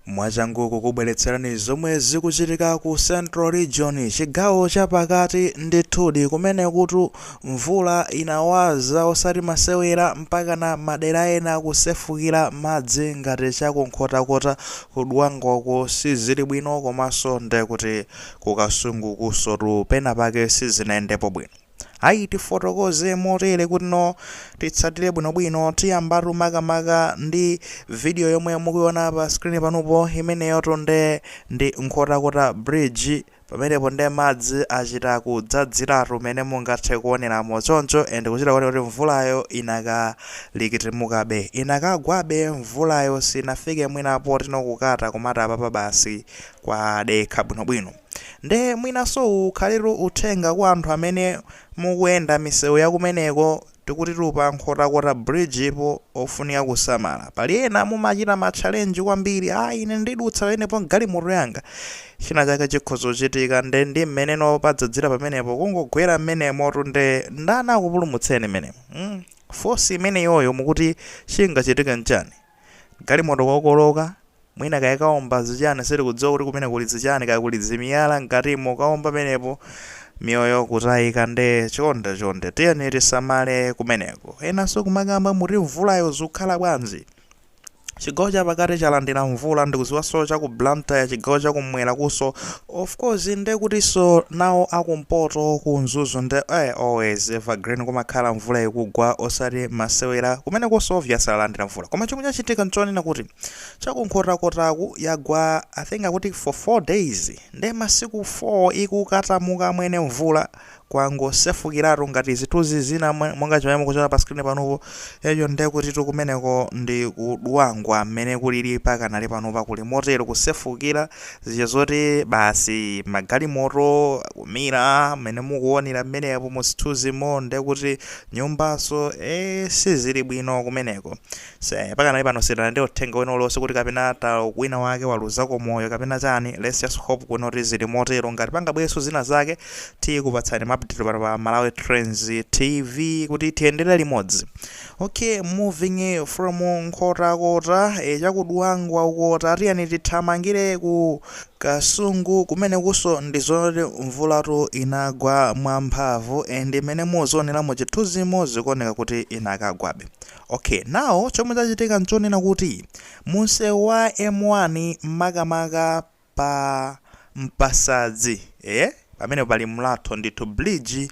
Mwachangu kukubweretserani zomwe zikuchitika ku Central Region, chigawo chapakati ndithudi kumene kuti mvula inawaza osati masewera mpaka na madera ena kusefukira madzi ngati chakunkhotakota kudwangoko sizili bwino, komanso nde kuti kukasungu kusotu pena pake sizinayendepo bwino. Ayi tifotokoze motere kuti no titsatire bwinobwino tiyambatu makamaka ndi video yomwe mukuiona pa screen panopo, imeneyo tonde ndi nkhotakota bridge pamenepo nde madzi achita kudzadziratu mene mungathe kuoneramo choncho, and kuchita kuti mvulayo inakalikitimukabe inakagwabe mvulayo sinafike mwinapo tinokukata kumata apapa basi kwa dekha bwinobwino. Nde mwinaso ukhaliru uthenga kwa anthu amene mukuyenda misewu yakumeneko tikuti tupa nkhotakota bridge ipo ofunika kusamala. Pali ena mumachita ma challenge kwambiri, ine ndidutsa penepo galimoto yanga china chake chikhoza kuchitika, nde ndi mmeneno padzadzira pamenepo kungogwera mmenemo tunde ndana kupulumutseni menemo. Force imeneyoyo mukuti chingachitike nchani? Galimoto kokoloka mwina kayikaomba zichani siri kudziwa kuti kumene kuli zichani, kaya kuli zimiyala ngatimo kaomba penepo miyoyo kutayika. Nde chonde tiyeni tisamale kumeneko. Enanso kumakamba muti mvulayo zikukhala bwanji. Chigawo chapakati chalandira mvula ndikuziwaso chaku Blantyre, chigawo chakumwera kuso of course nde kutiso nawo akumpoto kunzuzu nde always evergreen kumakhala mvula ikugwa osati masewera kumene kuso obvious alandira mvula. Koma chomwe chachitika nchonena kuti chakunkhotakotaku yagwa I think akuti for 4 days, nde masiku 4 ikukatamuka mwene mvula kwangosefukiratu ngati zituzi zina monga chomwe mukuchona pa screen panopo. Eyo nde kuti tukumeneko ndi kudwangwa mmene kulili pakanali panopa kuli motero kusefukira ziche zoti basi magalimoto kumira mmene mukuonera mmenepo musithuzimo, nde kuti nyumbaso sizili bwino kumeneko. Pakanali pano sitana ndi uthenga wina uliwonse kuti kapena wina wake waluzako moyo kapena chani. Let's just hope kuti zili motero. Ngati pangabwereso zina zake tikupatsani update pa Malawi Trends TV kuti tiyendere limodzi. Okay, moving from nkhotakota chakudwangwa ukota tiyani tithamangire ku Kasungu kumene kuso ndizoti mvulatu inagwa mwamphamvu and imene muzioneramo chithunzimo zikuoneka kuti inakagwabe. Okay, now chomwe chachitika nchonena kuti munsewu wa M1 makamaka pa Mpasadzi pamene pali mlatho ndithu bridge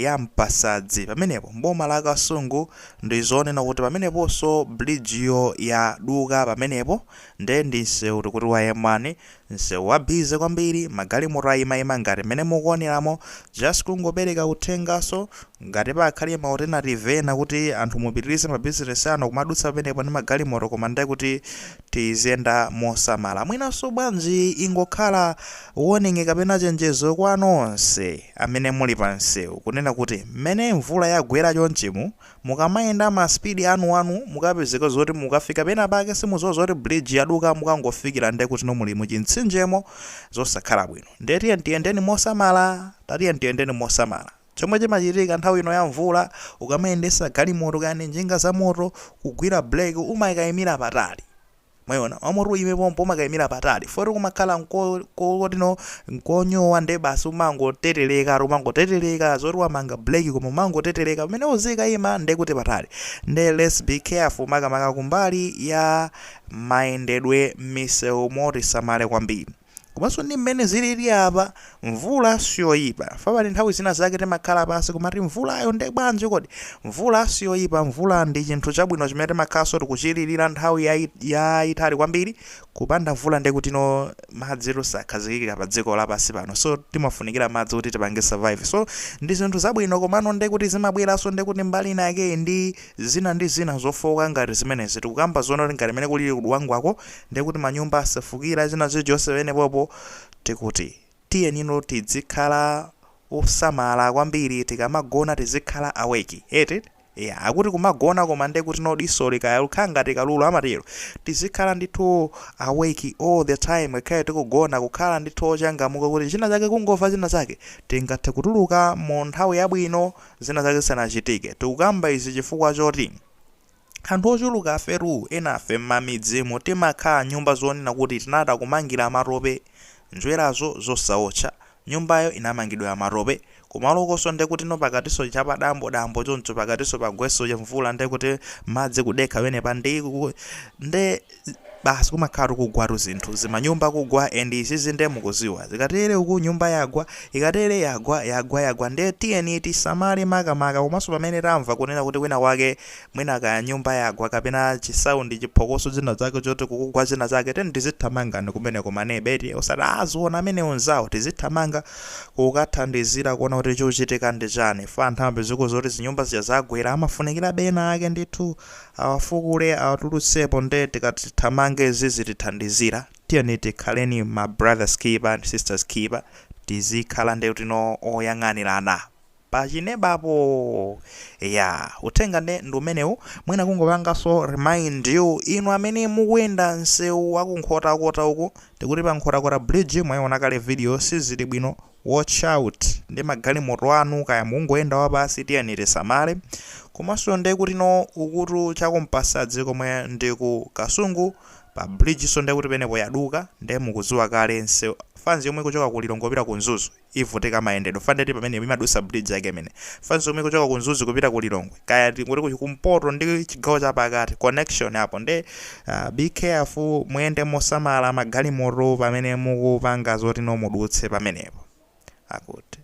ya Mpasadzi pamenepo mboma la Kasungu ndizonena kuti pameneponso bridge yo yaduka pamenepo. Nde ndi msewu tikuti wa M1 msewu wabize kwambiri, magalimoto ayima ngati mmene mukuoneramo. Just kungopereka uthengaso ngati pakhale ma alternative ena kuti anthu mupitirize ma business anu kumadutsa pamenepo ndi magalimoto, koma nde kuti tiziyenda mosamala. Mwinanso bwanji ingokhala warning kapena chenjezo kwa nonse amene muli pa msewu kunena kuti mmene mvula yagwera chonchimu mukamayenda ma speed anu mukapezeka zoti mukafika pena pake simuzowa zoti bridge yaduka mukangofikira nde kuti nomuli muchintsinjemo zosakhala bwino. Nde tiyendeni mosamala, tiyendeni mosamala. Chomwe chimachitika nthawi ino ya mvula ukamayendesa galimoto kani njinga za moto kugwira brake umayikayimira patali. Mwayona amoto ime pompo umakayimira patali foti kumakhala nkotino nkonyowa nde basi umangoteteleka zoti wamanga brake koma umangoteteleka pamene uzikayima nde kuti patali. Nde let's be careful makamaka kumbali ya mayendedwe misewu moti samale kwambiri. Komanso ndi mmene zilili apa mvula siyoyipa. Fapali nthawi zina zake timakhala pasi kumati mvulayo nde bwanji kodi. Mvula siyoyipa, mvula ndi chinthu chabwino chimene timakhaso tikuchililira nthawi yayitali kwambiri. Kupanda mvula nde kuti no madzi sakhazikika pa dziko lapansi pano, so timafunikira madzi kuti tipange survive. So ndi zinthu zabwino komano nde kuti zimabweranso nde kuti mbali nake ndi zina zofoka ngati zimenezi. Tikukamba zona ngati mmene kulili kudwangwako nde kuti manyumba asefukira zina zonse penepopo tikuti tiyenino tizikhala osamala kwambiri, tikamagona tizikhala awake. Akuti kumagona koma nde kuti no disoli kaya lukhanga tikalulu amatero tizikhala ndithu awake all the time. Kaya tikugona kukhala ndithu changamuka kuti china chake kungova china chake tingathe kutuluka mu nthawi yabwino zina zake sanachitike. Tikukamba izi chifukwa choti anthu ochuluka aferu ena afe m'mamidzimu timakhala nyumba zonena kuti tinada kumangira matope njwerazo zosaotcha nyumbayo inamangidwa ya matope kumalo koso nde kuti no pakatiso chapa dambo choncho pakatiso pagweso ya mvula nde kuti madzi kudekha wene pa nde basi kumakhala kugwa zinthu zimanyumba kugwa and izizi nde mukuziwa zikatere uku nyumba yagwa ikatere yagwa nde tiyeni tisamale makamaka komanso pamene tamva kunena kuti wina wake mwina kaya nyumba yagwa kapena chisaundi chiphokoso zina zake choti kukugwa zina zake teni tizithamangani kumene kumanebe osati aziona amene onzawo tizithamanga kukathandizira kuona kuti chochitika ndi chani fa nthambi ziko zoti zinyumba zija zagwera amafunikira bena ake ndithu awafukule awatulutsepo nde tikatithamange zizitithandizira tiyeni tikhaleni ma brothers keeper and sisters keeper tizikhala nde tino oyang'anirana pachinebapo ya uthenga ndi umenewu mwina kungopanganso remind you inu amene mukuyenda msewu wakunkhota uku tikuti pa nkhota bridge mwayiona kale video sizili bwino watch out ndi magalimoto anu kaya mungoyenda wapasi tiyeni tisamale komanso nde kuti no ukutu chakumpasadzi komwe ndi ku Kasungu pa bridge so nde kuti penepo yaduka nde mukuziwa kale nsewu fanzi yomwe kuchoka ku Lilongwe kupita ku Nzuzu ivutika mayendedwe fandeti pamene imadusa bridge yake imene fanzi yomwe kuchoka ku Nzuzu kupita ku Lilongwe kaya kuti kumpoto ndi chigawo chapakati connection hapo nde be careful muyende mosamala magalimoto pamene mukupanga zoti no mudutse pamenepo akuti